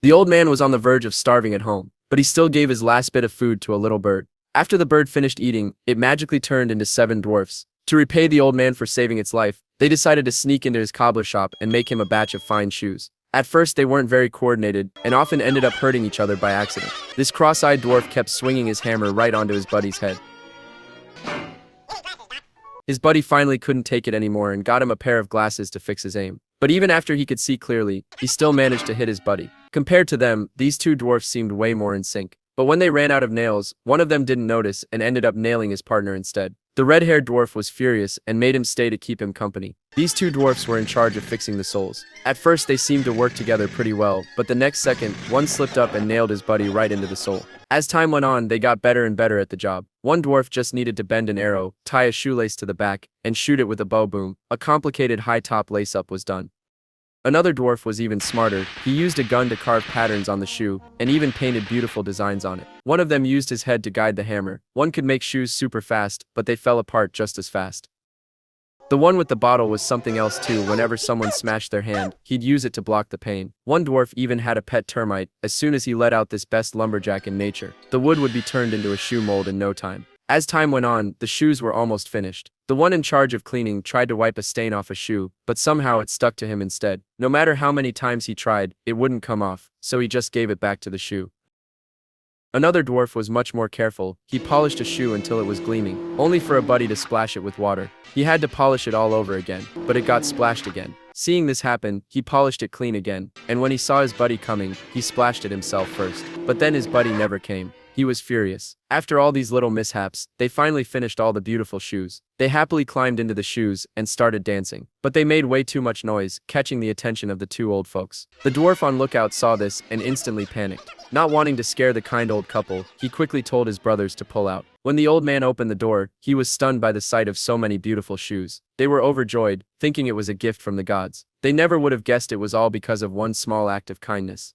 The old man was on the verge of starving at home, but he still gave his last bit of food to a little bird. After the bird finished eating, it magically turned into 7 dwarfs. To repay the old man for saving its life, they decided to sneak into his cobbler shop and make him a batch of fine shoes. At first, they weren't very coordinated and often ended up hurting each other by accident. This cross-eyed dwarf kept swinging his hammer right onto his buddy's head. His buddy finally couldn't take it anymore and got him a pair of glasses to fix his aim. But even after he could see clearly, he still managed to hit his buddy. Compared to them, these two dwarfs seemed way more in sync. But when they ran out of nails, one of them didn't notice and ended up nailing his partner instead. The red-haired dwarf was furious and made him stay to keep him company. These two dwarfs were in charge of fixing the soles. At first, they seemed to work together pretty well, but the next second, one slipped up and nailed his buddy right into the sole. As time went on, they got better and better at the job. One dwarf just needed to bend an arrow, tie a shoelace to the back, and shoot it with a bow boom. A complicated high-top lace-up was done. Another dwarf was even smarter. He used a gun to carve patterns on the shoe, and even painted beautiful designs on it. One of them used his head to guide the hammer. One could make shoes super fast, but they fell apart just as fast. The one with the bottle was something else too. Whenever someone smashed their hand, he'd use it to block the pain. One dwarf even had a pet termite. As soon as he let out this best lumberjack in nature, the wood would be turned into a shoe mold in no time. As time went on, the shoes were almost finished. The one in charge of cleaning tried to wipe a stain off a shoe, but somehow it stuck to him instead. No matter how many times he tried, it wouldn't come off, so he just gave it back to the shoe. Another dwarf was much more careful. He polished a shoe until it was gleaming, only for a buddy to splash it with water. He had to polish it all over again, but it got splashed again. Seeing this happen, he polished it clean again, and when he saw his buddy coming, he splashed it himself first. But then his buddy never came. He was furious. After all these little mishaps, they finally finished all the beautiful shoes. They happily climbed into the shoes and started dancing. But they made way too much noise, catching the attention of the two old folks. The dwarf on lookout saw this and instantly panicked. Not wanting to scare the kind old couple, he quickly told his brothers to pull out. When the old man opened the door, he was stunned by the sight of so many beautiful shoes. They were overjoyed, thinking it was a gift from the gods. They never would have guessed it was all because of one small act of kindness.